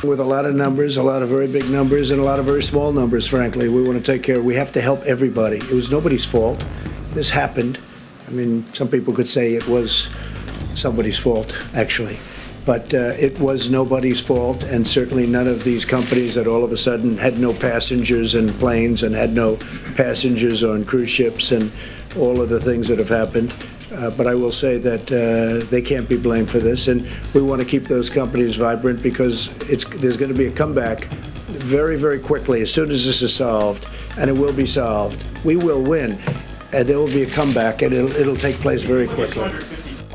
With a lot of numbers, a lot of very big numbers, and a lot of very small numbers, frankly. We want to take care. We have to help everybody. It was nobody's fault. This happened. I mean, some people could say it was somebody's fault, actually. But it was nobody's fault, and certainly none of these companies that all of a sudden had no passengers in planes and had no passengers on cruise ships and all of the things that have happened. But I will say that they can't be blamed for this, and we want to keep those companies vibrant because there's going to be a comeback very, very quickly as soon as this is solved, and it will be solved. We will win, and there will be a comeback, and it'll take place very quickly.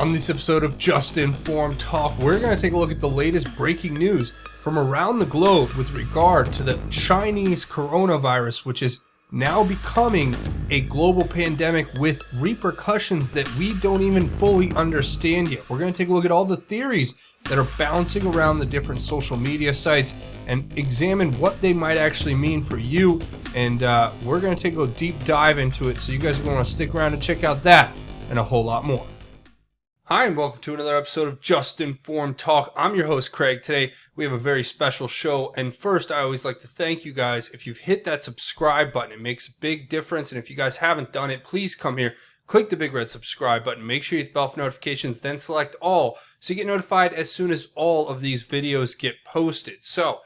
On this episode of Just Informed Talk, we're going to take a look at the latest breaking news from around the globe with regard to the Chinese coronavirus, which is now becoming a global pandemic with repercussions that we don't even fully understand yet. We're going to take a look at all the theories that are bouncing around the different social media sites and examine what they might actually mean for you. And we're going to take a deep dive into it, so you guys are going to stick around and check out that and a whole lot more. Hi, and welcome to another episode of Just Informed Talk. I'm your host, Craig. Today, we have a very special show. And first, I always like to thank you guys. If you've hit that subscribe button, it makes a big difference. And if you guys haven't done it, please come here, click the big red subscribe button. Make sure you hit the bell for notifications, then select all, so you get notified as soon as all of these videos get posted. So,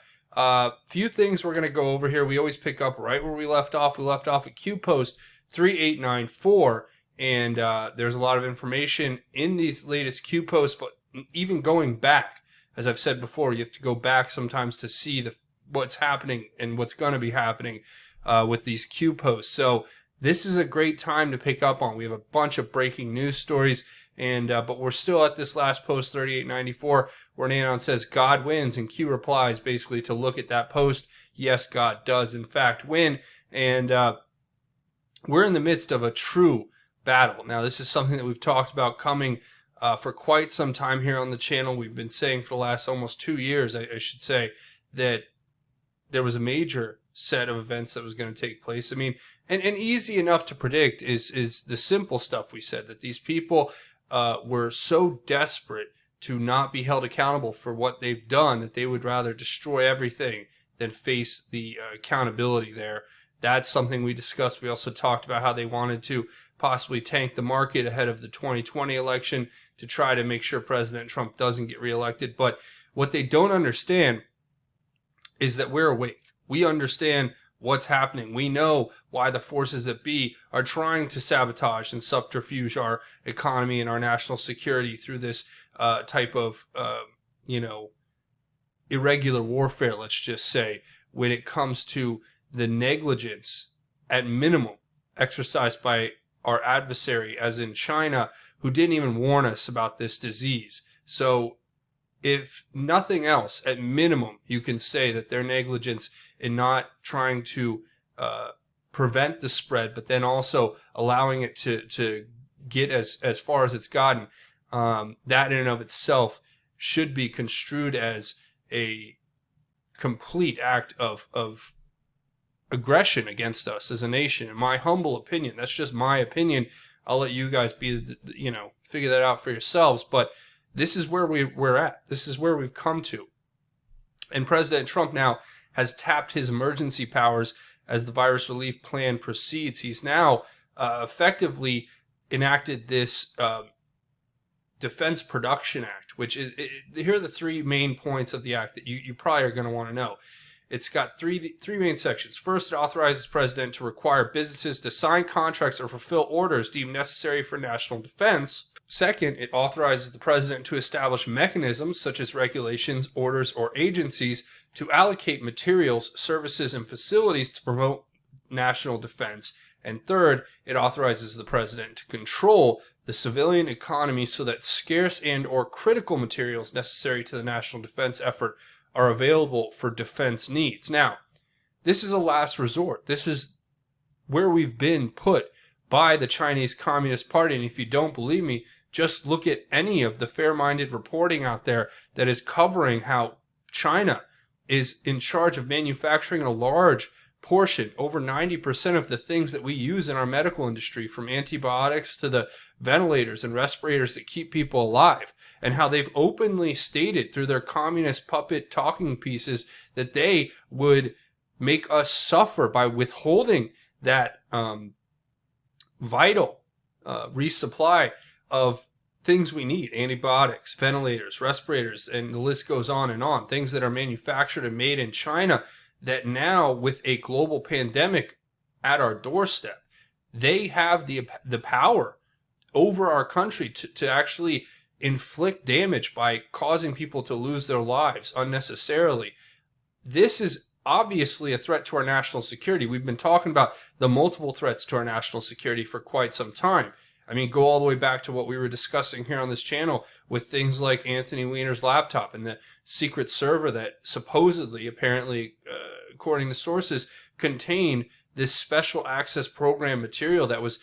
few things we're going to go over here. We always pick up right where we left off. We left off at Q Post 3894. And there's a lot of information in these latest Q posts, but even going back, as I've said before, you have to go back sometimes to see what's happening and what's going to be happening with these Q posts. So this is a great time to pick up on. We have a bunch of breaking news stories, and but we're still at this last post, 3894, where an anon says God wins, and Q replies basically to look at that post. Yes, God does in fact win, and we're in the midst of a true battle. Now, this is something that we've talked about coming for quite some time here on the channel. We've been saying for the last almost 2 years, I should say, that there was a major set of events that was going to take place. I mean, and easy enough to predict is the simple stuff we said, that these people were so desperate to not be held accountable for what they've done that they would rather destroy everything than face the accountability there. That's something we discussed. We also talked about how they wanted to possibly tank the market ahead of the 2020 election to try to make sure President Trump doesn't get reelected. But what they don't understand is that we're awake. We understand what's happening. We know why the forces that be are trying to sabotage and subterfuge our economy and our national security through this type of, irregular warfare, let's just say, when it comes to the negligence, at minimum, exercised by our adversary, as in China, who didn't even warn us about this disease. So if nothing else, at minimum, you can say that their negligence in not trying to prevent the spread, but then also allowing it to get as far as it's gotten, that in and of itself should be construed as a complete act of aggression against us as a nation. In my humble opinion, that's just my opinion. I'll let you guys figure that out for yourselves. But this is where we're at. This is where we've come to. And President Trump now has tapped his emergency powers as the virus relief plan proceeds. He's now effectively enacted this Defense Production Act, which is, here are the three main points of the act that you probably are going to want to know. It's got three main sections. First, it authorizes the president to require businesses to sign contracts or fulfill orders deemed necessary for national defense. Second, it authorizes the president to establish mechanisms such as regulations, orders, or agencies to allocate materials, services, and facilities to promote national defense. And third, it authorizes the president to control the civilian economy so that scarce and or critical materials necessary to the national defense effort are available for defense needs. Now, this is a last resort. This is where we've been put by the Chinese Communist Party. And if you don't believe me, just look at any of the fair-minded reporting out there that is covering how China is in charge of manufacturing a large portion, over 90% of the things that we use in our medical industry, from antibiotics to the ventilators and respirators that keep people alive, and how they've openly stated through their communist puppet talking pieces that they would make us suffer by withholding that vital resupply of things we need: antibiotics, ventilators, respirators, and the list goes on and on. Things that are manufactured and made in China, that now, with a global pandemic at our doorstep, they have the power over our country to actually inflict damage by causing people to lose their lives unnecessarily. This is obviously a threat to our national security. We've been talking about the multiple threats to our national security for quite some time. I mean, go all the way back to what we were discussing here on this channel with things like Anthony Weiner's laptop and the secret server that supposedly, apparently, according to sources, contained this special access program material that was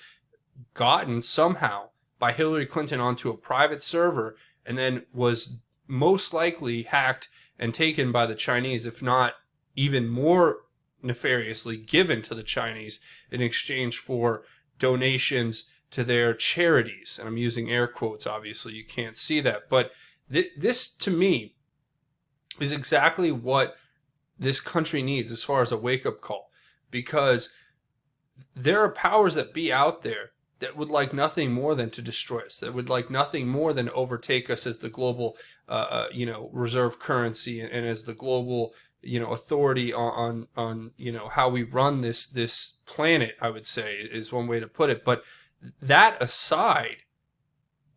gotten somehow by Hillary Clinton onto a private server, and then was most likely hacked and taken by the Chinese, if not even more nefariously given to the Chinese in exchange for donations to their charities. And I'm using air quotes, obviously you can't see that, but this to me is exactly what this country needs as far as a wake-up call, because there are powers that be out there that would like nothing more than to destroy us, that would like nothing more than to overtake us as the global reserve currency, and as the global authority on how we run this planet, I would say, is one way to put it. But that aside,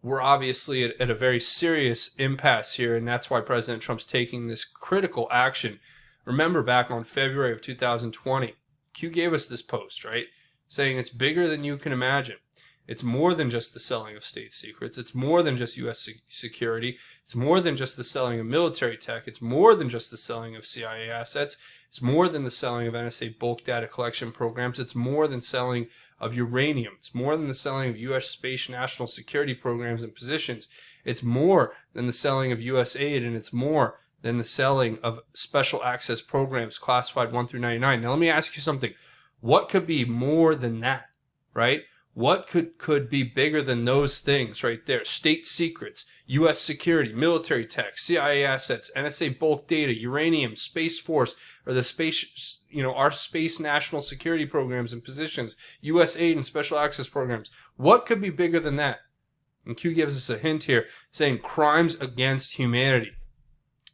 we're obviously at a very serious impasse here, and that's why President Trump's taking this critical action. Remember, back on February of 2020, Q gave us this post, right, saying it's bigger than you can imagine. It's more than just the selling of state secrets. It's more than just U.S. security. It's more than just the selling of military tech. It's more than just the selling of CIA assets. It's more than the selling of NSA bulk data collection programs. It's more than selling of uranium. It's more than the selling of U.S. space national security programs and positions. It's more than the selling of U.S. aid, and it's more than the selling of special access programs classified 1 through 99. Now, let me ask you something. What could be more than that, right? What could be bigger than those things right there? State secrets, U.S. security, military tech, CIA assets, NSA bulk data, uranium, Space Force, or the space, our space national security programs and positions, U.S. aid and special access programs. What could be bigger than that? And Q gives us a hint here, saying crimes against humanity.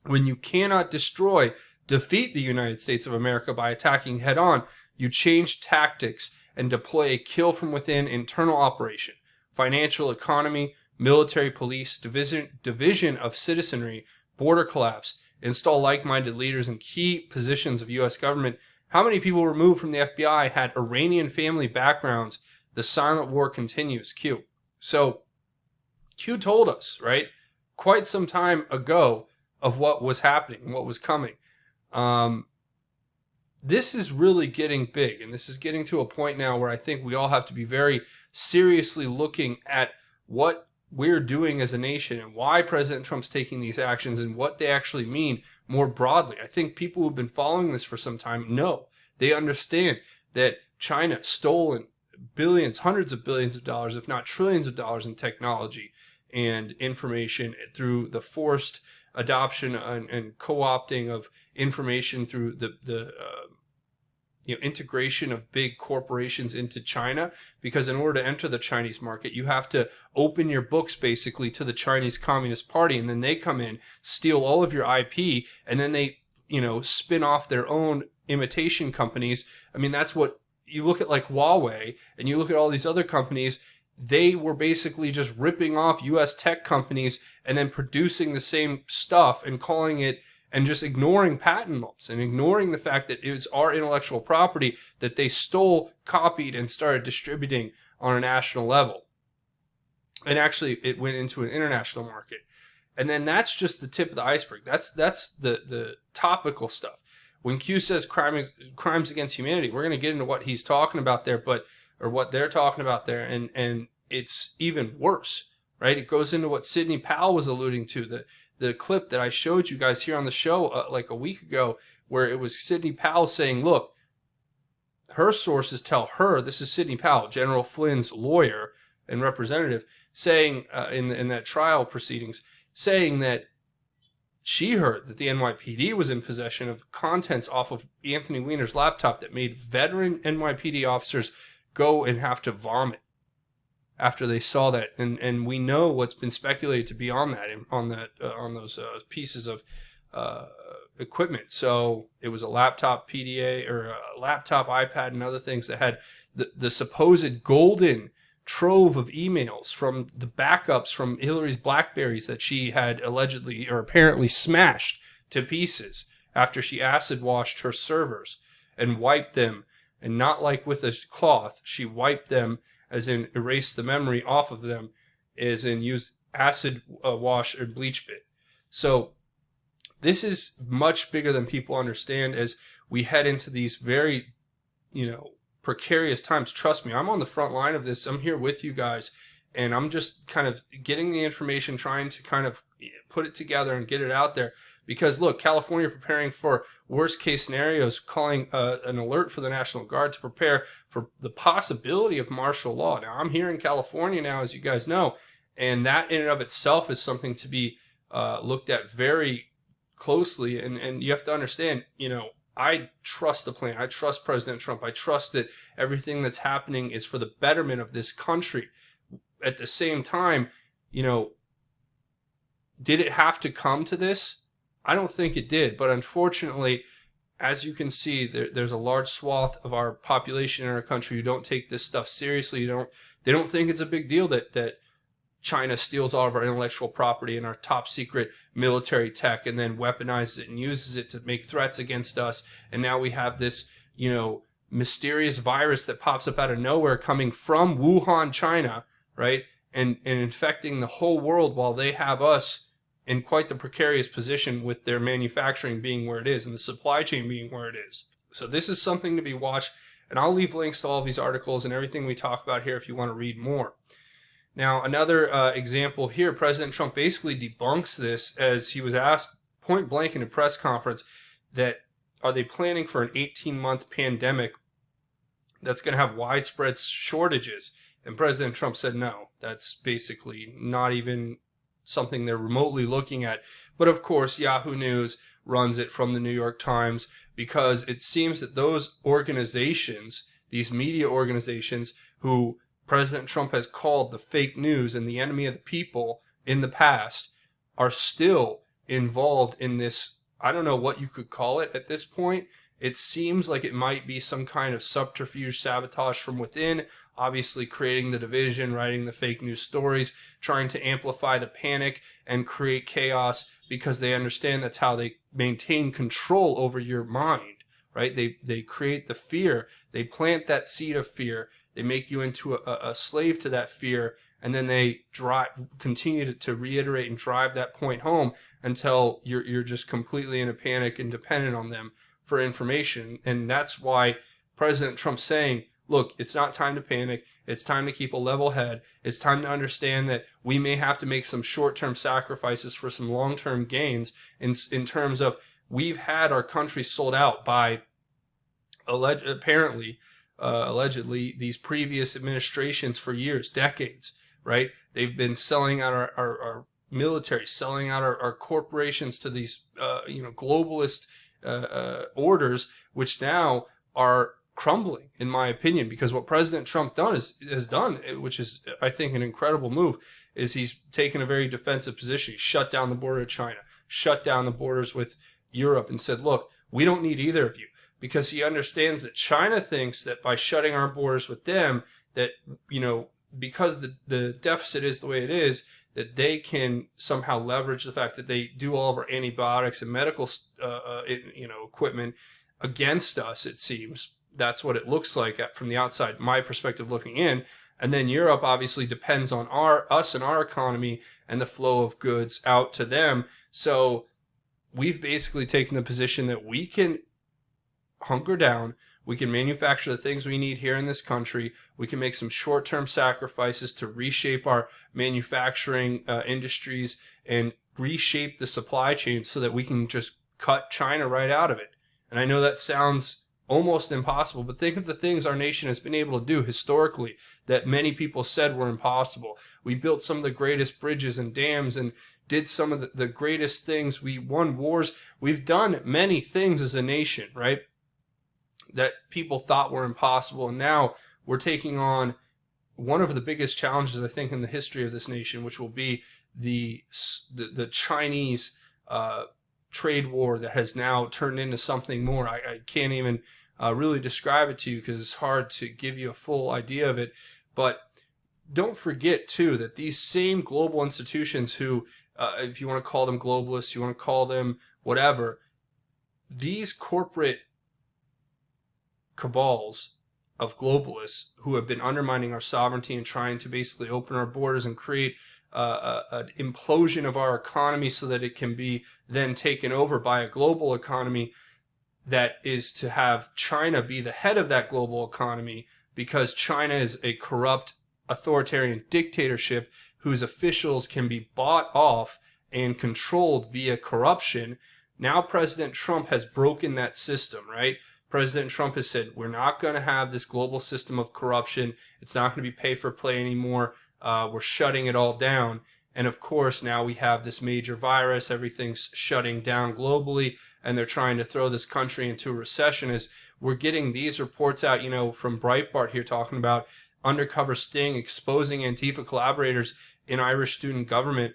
When you cannot defeat the United States of America by attacking head on, you change tactics and deploy a kill from within internal operation, financial economy, military police, division of citizenry, border collapse, install like-minded leaders in key positions of U.S. government. How many people removed from the FBI had Iranian family backgrounds? The silent war continues. Q. So Q told us, right, quite some time ago of what was happening, what was coming. This is really getting big, and this is getting to a point now where I think we all have to be very seriously looking at what we're doing as a nation and why President Trump's taking these actions and what they actually mean more broadly. I think people who've been following this for some time know. They understand that China stolen billions, hundreds of billions of dollars, if not trillions of dollars in technology and information through the forced adoption and co-opting of information through the integration of big corporations into China, because in order to enter the Chinese market, you have to open your books basically to the Chinese Communist Party, and then they come in, steal all of your IP, and then they spin off their own imitation companies. I mean, that's what you look at, like Huawei, and you look at all these other companies. They were basically just ripping off U.S. tech companies and then producing the same stuff and calling it, and just ignoring patent laws and ignoring the fact that it's our intellectual property that they stole, copied, and started distributing on a national level. And actually, it went into an international market. And then that's just the tip of the iceberg. That's the topical stuff. When Q says crimes against humanity, we're going to get into what he's talking about there, or what they're talking about there, and it's even worse, right? It goes into what Sidney Powell was alluding to, the clip that I showed you guys here on the show like a week ago, where it was Sidney Powell saying, look, her sources tell her, this is Sidney Powell, General Flynn's lawyer and representative, saying in that trial proceedings, saying that she heard that the NYPD was in possession of contents off of Anthony Weiner's laptop that made veteran NYPD officers go and have to vomit after they saw that. And we know what's been speculated to be on that, on those pieces of equipment. So it was a laptop PDA, or a laptop iPad and other things that had the supposed golden trove of emails from the backups from Hillary's Blackberries that she had allegedly or apparently smashed to pieces after she acid washed her servers and wiped them, and not like with a cloth, she wiped them, as in erased the memory off of them, as in use acid wash or bleach bit. So this is much bigger than people understand as we head into these very, precarious times. Trust me, I'm on the front line of this. I'm here with you guys, and I'm just kind of getting the information, trying to kind of put it together and get it out there. Because look, California preparing for worst case scenarios, calling an alert for the National Guard to prepare for the possibility of martial law. Now, I'm here in California now, as you guys know, and that in and of itself is something to be looked at very closely. And you have to understand, I trust the plan. I trust President Trump. I trust that everything that's happening is for the betterment of this country. At the same time, did it have to come to this? I don't think it did. But unfortunately, as you can see, there's a large swath of our population in our country who don't take this stuff seriously. They don't think it's a big deal that China steals all of our intellectual property and our top secret military tech and then weaponizes it and uses it to make threats against us. And now we have this, mysterious virus that pops up out of nowhere coming from Wuhan, China, right? And infecting the whole world while they have us in quite the precarious position with their manufacturing being where it is and the supply chain being where it is. So this is something to be watched. And I'll leave links to all of these articles and everything we talk about here if you want to read more. Now, another example here, President Trump basically debunks this as he was asked point blank in a press conference that are they planning for an 18-month pandemic that's going to have widespread shortages? And President Trump said no, that's basically not even something they're remotely looking at. But of course, Yahoo News runs it from the New York Times because it seems that those organizations, these media organizations who President Trump has called the fake news and the enemy of the people in the past, are still involved in this. I don't know what you could call it at this point. It seems like it might be some kind of subterfuge, sabotage from within, obviously creating the division, writing the fake news stories, trying to amplify the panic and create chaos because they understand that's how they maintain control over your mind, right? They create the fear. They plant that seed of fear. They make you into a slave to that fear, and then they continue to reiterate and drive that point home until you're just completely in a panic and dependent on them for information. And that's why President Trump's saying, look, it's not time to panic. It's time to keep a level head. It's time to understand that we may have to make some short-term sacrifices for some long-term gains in terms of we've had our country sold out by allegedly these previous administrations for years, decades, right? They've been selling out our military, selling out our corporations to these, globalist orders, which now are crumbling, in my opinion, because what President Trump has done, which is, I think, an incredible move, is he's taken a very defensive position. He shut down the border of China, shut down the borders with Europe, and said, look, we don't need either of you. Because he understands that China thinks that by shutting our borders with them, that, because the deficit is the way it is, that they can somehow leverage the fact that they do all of our antibiotics and medical, equipment against us, it seems. That's what it looks like from the outside, my perspective looking in. And then Europe obviously depends on us and our economy and the flow of goods out to them. So we've basically taken the position that we can hunker down, we can manufacture the things we need here in this country, we can make some short-term sacrifices to reshape our manufacturing industries and reshape the supply chain so that we can just cut China right out of it. And I know that sounds almost impossible. But think of the things our nation has been able to do historically that many people said were impossible. We built some of the greatest bridges and dams and did some of the greatest things. We won wars. We've done many things as a nation, right, that people thought were impossible. And now we're taking on one of the biggest challenges, I think, in the history of this nation, which will be the Chinese trade war that has now turned into something more. I can't even really describe it to you because it's hard to give you a full idea of it. But don't forget, too, that these same global institutions who, if you want to call them globalists, you want to call them whatever, these corporate cabals of globalists who have been undermining our sovereignty and trying to basically open our borders and create an implosion of our economy so that it can be then taken over by a global economy that is to have China be the head of that global economy, because China is a corrupt authoritarian dictatorship whose officials can be bought off and controlled via corruption. Now President Trump has broken that system, right? President Trump has said, we're not going to have this global system of corruption. It's not going to be pay for play anymore. We're shutting it all down. And of course, now we have this major virus. Everything's shutting down globally, and they're trying to throw this country into a recession. As we're getting these reports out, you know, from Breitbart here, talking about undercover sting exposing Antifa collaborators in Irish student government.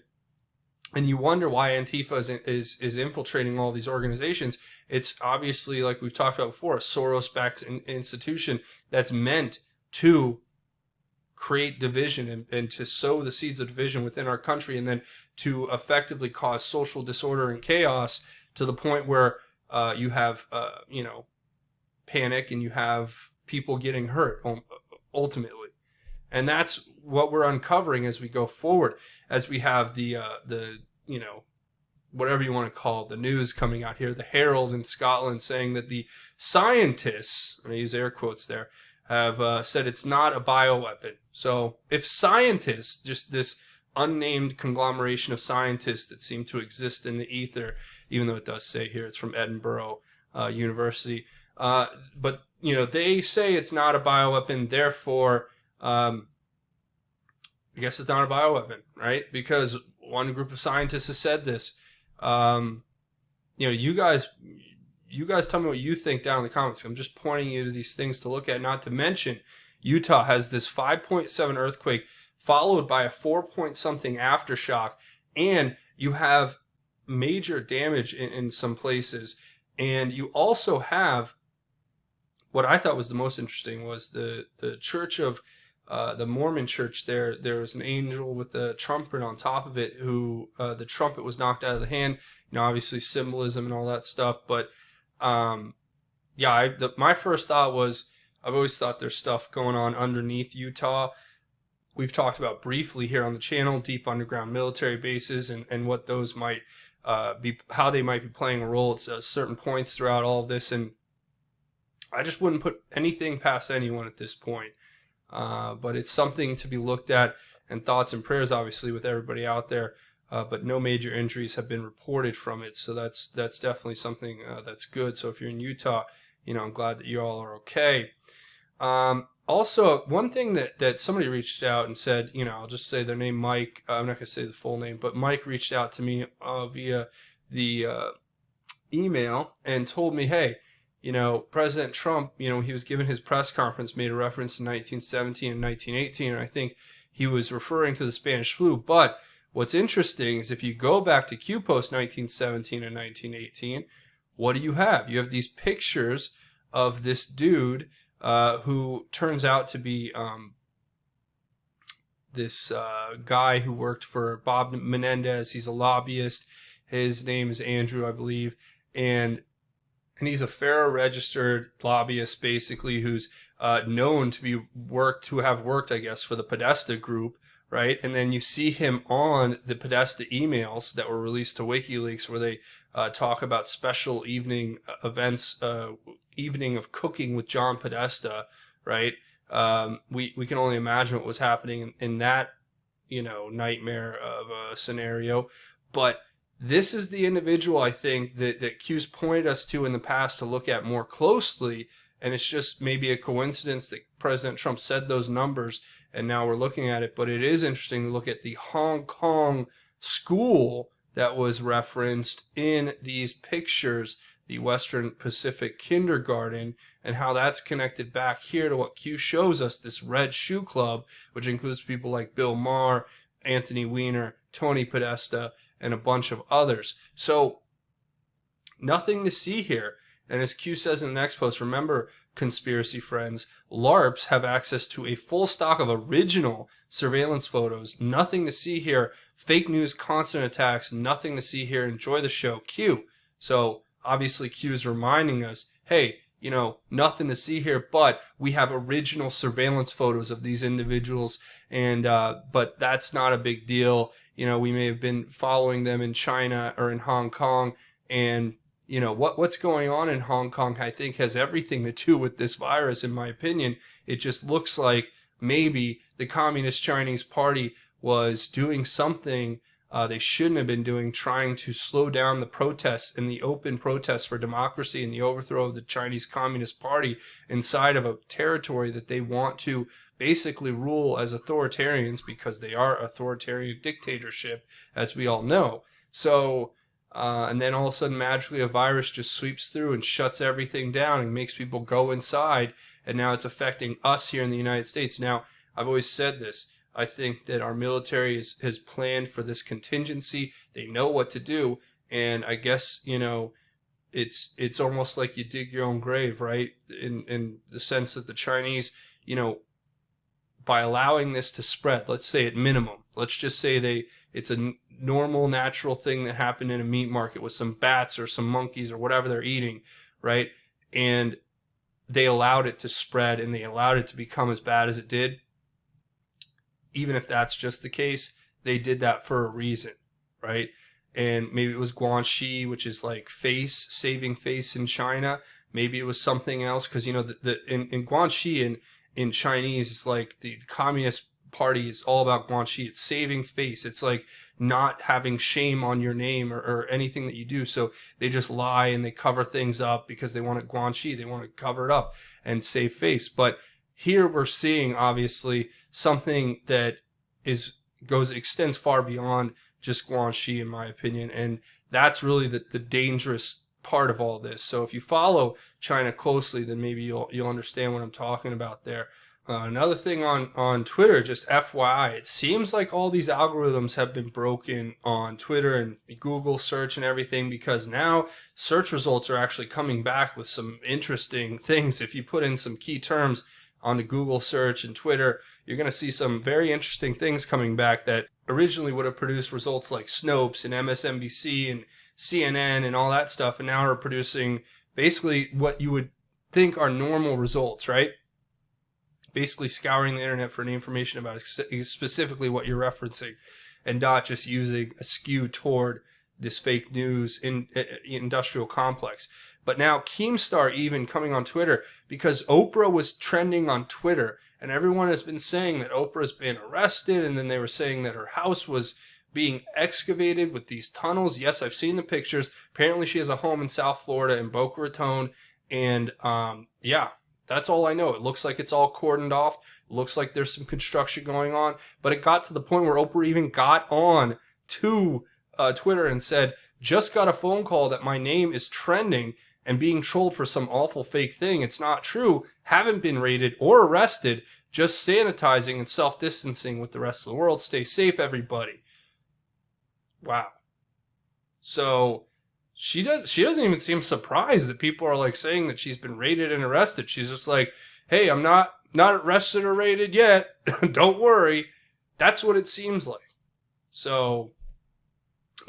And you wonder why Antifa is infiltrating all these organizations. It's obviously, like we've talked about before, a Soros-backed institution that's meant to create division and to sow the seeds of division within our country, and then to effectively cause social disorder and chaos to the point where you have, panic and you have people getting hurt ultimately. And that's what we're uncovering as we go forward, as we have the whatever you want to call it, the news coming out here, the Herald in Scotland saying that the scientists, I'm going to use air quotes there, have said it's not a bioweapon. So if scientists, just this unnamed conglomeration of scientists that seem to exist in the ether, even though it does say here it's from Edinburgh University, but they say it's not a bioweapon, therefore I guess it's not a bioweapon, right? Because one group of scientists has said this. You guys tell me what you think down in the comments. I'm just pointing you to these things to look at. Not to mention, Utah has this 5.7 earthquake followed by a 4-point-something aftershock, and you have major damage in some places. And you also have, what I thought was the most interesting was the church of the Mormon church there. There was an angel with the trumpet on top of it, who the trumpet was knocked out of the hand. Obviously symbolism and all that stuff. But my first thought was, I've always thought there's stuff going on underneath Utah. We've talked about briefly here on the channel, deep underground military bases and what those might be, how they might be playing a role at certain points throughout all of this. And I just wouldn't put anything past anyone at this point. But it's something to be looked at, and thoughts and prayers, obviously, with everybody out there. But no major injuries have been reported from it, so that's definitely something that's good. So if you're in Utah, I'm glad that you all are okay. Also, one thing that somebody reached out and said, I'll just say their name, Mike. I'm not going to say the full name, but Mike reached out to me via the email and told me, hey, President Trump, he was given his press conference, made a reference to 1917 and 1918, and I think he was referring to the Spanish flu. But what's interesting is if you go back to Q-Post 1917 and 1918, what do you have? You have these pictures of this dude who turns out to be this guy who worked for Bob Menendez. He's a lobbyist. His name is Andrew, I believe, and he's a FARA registered lobbyist, basically, who's known to have worked, I guess, for the Podesta group, right? And then you see him on the Podesta emails that were released to WikiLeaks, where they talk about special evening events, evening of cooking with John Podesta, right? We can only imagine what was happening in that, nightmare of a scenario. But this is the individual, I think, that Q's pointed us to in the past to look at more closely, And it's just maybe a coincidence that President Trump said those numbers and now we're looking at it. But it is interesting to look at the Hong Kong school that was referenced in these pictures, the Western Pacific Kindergarten, and how that's connected back here to what Q shows us, this Red Shoe Club, which includes people like Bill Maher, Anthony Weiner, Tony Podesta, and a bunch of others. So nothing to see here. And as Q says in the next post, remember, conspiracy friends, LARPs have access to a full stock of original surveillance photos. Nothing to see here. Fake news, constant attacks, nothing to see here. Enjoy the show, Q. So obviously Q is reminding us, hey, you know, nothing to see here, but we have original surveillance photos of these individuals, and but that's not a big deal. You know, we may have been following them in China or in Hong Kong, and you know what's going on in Hong Kong, I think, has everything to do with this virus. In my opinion, it just looks like maybe the Communist Chinese Party was doing something they shouldn't have been doing, trying to slow down the protests and the open protests for democracy and the overthrow of the Chinese Communist Party inside of a territory that they want to basically rule as authoritarians, because they are authoritarian dictatorship, as we all know. So, and then all of a sudden, magically, a virus just sweeps through and shuts everything down and makes people go inside, and now it's affecting us here in the United States. Now, I've always said this. I think that our military has planned for this contingency. They know what to do. And I guess, you know, it's almost like you dig your own grave, right? In the sense that the Chinese, you know, by allowing this to spread, let's say at minimum, let's just say it's a normal, natural thing that happened in a meat market with some bats or some monkeys or whatever they're eating, right? And they allowed it to spread and they allowed it to become as bad as it did. Even if that's just the case, they did that for a reason, right? And maybe it was Guanxi, which is like saving face in China. Maybe it was something else, because, you know, in Guanxi in Chinese, it's like the Communist Party is all about Guanxi. It's saving face. It's like not having shame on your name or anything that you do. So they just lie and they cover things up because they want it Guanxi. They want to cover it up and save face. But here we're seeing, obviously, something that extends far beyond just Guanxi, in my opinion, and that's really the dangerous part of all this. So if you follow China closely, then maybe you'll understand what I'm talking about there. Another thing on Twitter, just FYI, it seems like all these algorithms have been broken on Twitter and Google search and everything, because now search results are actually coming back with some interesting things. If you put in some key terms onto Google search and Twitter, you're going to see some very interesting things coming back that originally would have produced results like Snopes and MSNBC and CNN and all that stuff, and now are producing basically what you would think are normal results, right? Basically scouring the internet for any information about specifically what you're referencing, and not just using a skew toward this fake news in industrial complex. But now Keemstar even coming on Twitter, because Oprah was trending on Twitter, and everyone has been saying that Oprah's been arrested, and then they were saying that her house was being excavated with these tunnels. Yes, I've seen the pictures. Apparently she has a home in South Florida in Boca Raton, and yeah, that's all I know. It looks like it's all cordoned off. It looks like there's some construction going on, but it got to the point where Oprah even got on to Twitter and said, just got a phone call that my name is trending and being trolled for some awful fake thing. It's not true. Haven't been raided or arrested. Just sanitizing and self-distancing with the rest of the world. Stay safe, everybody. Wow. So she doesn't even seem surprised that people are like saying that she's been raided and arrested. She's just like, hey, I'm not arrested or raided yet. Don't worry. That's what it seems like. So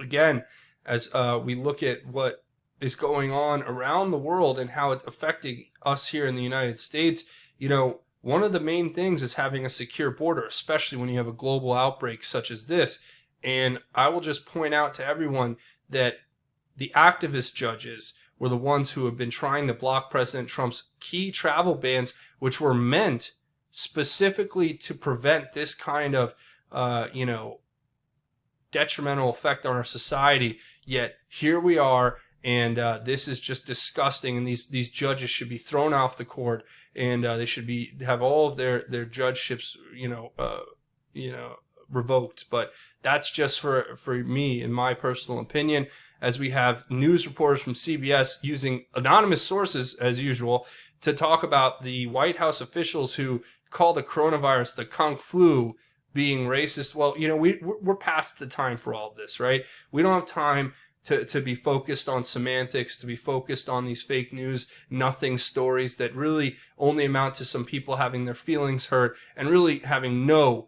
again, as we look at what is going on around the world and how it's affecting us here in the United States, you know, one of the main things is having a secure border, especially when you have a global outbreak such as this. And I will just point out to everyone that the activist judges were the ones who have been trying to block President Trump's key travel bans, which were meant specifically to prevent this kind of, detrimental effect on our society. Yet here we are, And this is just disgusting. And these judges should be thrown off the court, and they should have all of their judgeships, revoked. But that's just for me, in my personal opinion, as we have news reporters from CBS using anonymous sources, as usual, to talk about the White House officials who call the coronavirus the Kung Flu being racist. Well, we're past the time for all of this, right? We don't have time to be focused on semantics, to be focused on these fake news, nothing stories that really only amount to some people having their feelings hurt and really having no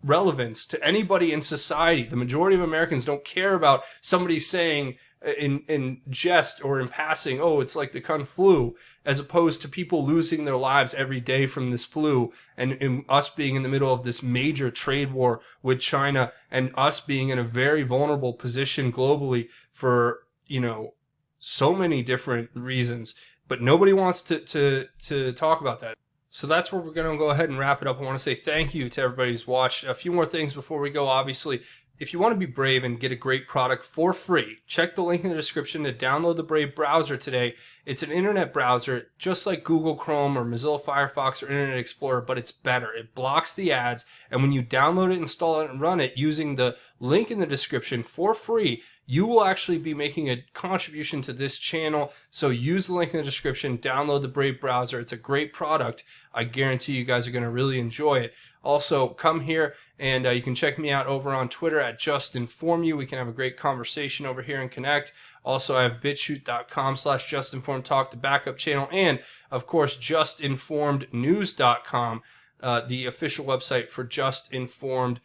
relevance to anybody in society. The majority of Americans don't care about somebody saying in jest or in passing, oh, it's like the Kung Flu, as opposed to people losing their lives every day from this flu, and us being in the middle of this major trade war with China, and us being in a very vulnerable position globally for, so many different reasons. But nobody wants to talk about that. So that's where we're going to go ahead and wrap it up. I want to say thank you to everybody who's watched. A few more things before we go. Obviously, if you want to be brave and get a great product for free, check the link in the description to download the Brave browser today. It's an internet browser, just like Google Chrome or Mozilla Firefox or Internet Explorer, but it's better. It blocks the ads, and when you download it, install it, and run it using the link in the description for free, you will actually be making a contribution to this channel. So use the link in the description, download the Brave browser. It's a great product. I guarantee you guys are going to really enjoy it. Also, come here and you can check me out over on Twitter at JUSTINFORMED. We can have a great conversation over here and connect. Also, I have bitshoot.com/JustinformedTalk, the backup channel, and of course, JustinformedNews.com, the official website for Just Informed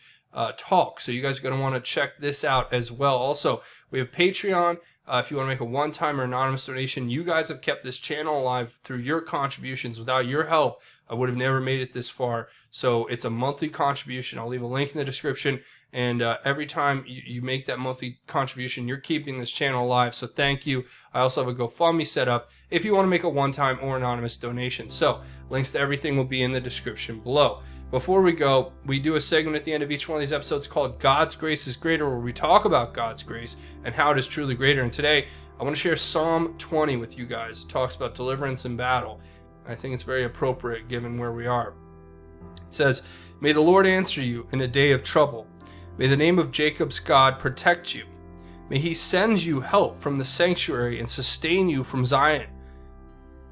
Talk. So you guys are going to want to check this out as well. Also, we have Patreon. If you want to make a one-time or anonymous donation, you guys have kept this channel alive through your contributions. Without your help, I would have never made it this far. So it's a monthly contribution. I'll leave a link in the description. And every time you make that monthly contribution, you're keeping this channel alive. So thank you. I also have a GoFundMe set up if you want to make a one-time or anonymous donation. So links to everything will be in the description below. Before we go, we do a segment at the end of each one of these episodes called God's Grace is Greater, where we talk about God's grace and how it is truly greater. And today, I want to share Psalm 20 with you guys. It talks about deliverance in battle. I think it's very appropriate given where we are. It says, "May the Lord answer you in a day of trouble. May the name of Jacob's God protect you. May he send you help from the sanctuary and sustain you from Zion.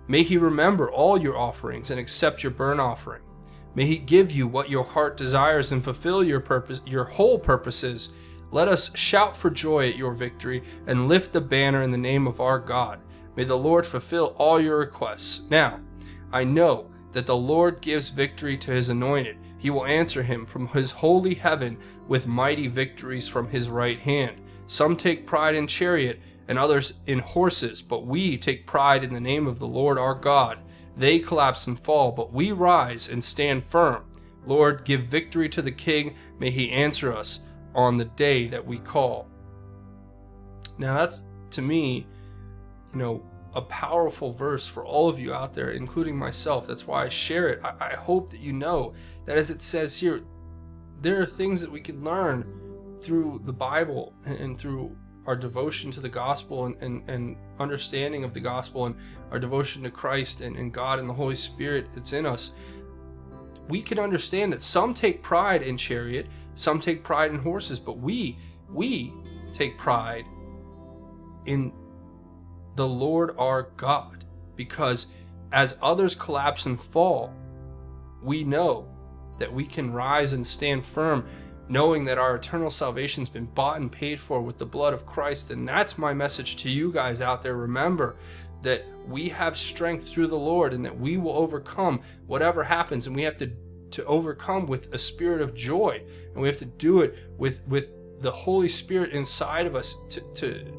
May he remember all your offerings and accept your burnt offering. May he give you what your heart desires and fulfill your whole purposes. Let us shout for joy at your victory and lift the banner in the name of our God. May the Lord fulfill all your requests. Now, I know that the Lord gives victory to his anointed. He will answer him from his holy heaven with mighty victories from his right hand. Some take pride in chariot and others in horses, but we take pride in the name of the Lord our God. They collapse and fall, but we rise and stand firm. Lord, give victory to the King. May he answer us on the day that we call." Now that's, to me, a powerful verse for all of you out there, including myself. That's why I share it. I hope that you know that, as it says here, there are things that we can learn through the Bible and through our devotion to the gospel and understanding of the gospel and our devotion to Christ and God and the Holy Spirit that's in us. We can understand that some take pride in chariot, some take pride in horses, but we take pride in the Lord our God, because as others collapse and fall, we know that we can rise and stand firm, knowing that our eternal salvation has been bought and paid for with the blood of Christ. And that's my message to you guys out there. Remember that we have strength through the Lord and that we will overcome whatever happens. And we have to overcome with a spirit of joy. And we have to do it with the Holy Spirit inside of us to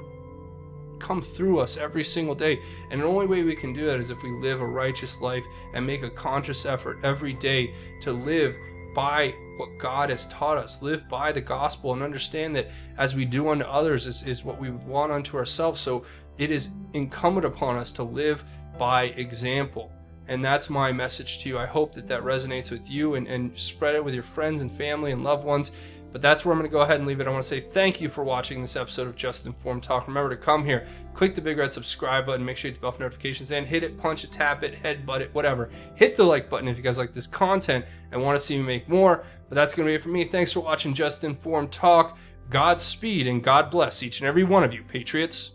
come through us every single day. And the only way we can do that is if we live a righteous life and make a conscious effort every day to live by what God has taught us, live by the gospel, and understand that as we do unto others is what we want unto ourselves. So it is incumbent upon us to live by example. And that's my message to you. I hope that resonates with you, and spread it with your friends and family and loved ones. But that's where I'm going to go ahead and leave it. I want to say thank you for watching this episode of Just Informed Talk. Remember to come here, click the big red subscribe button, make sure you hit the bell for notifications, and hit it, punch it, tap it, headbutt it, whatever. Hit the like button if you guys like this content and want to see me make more. But that's going to be it for me. Thanks for watching Just Informed Talk. Godspeed and God bless each and every one of you, Patriots.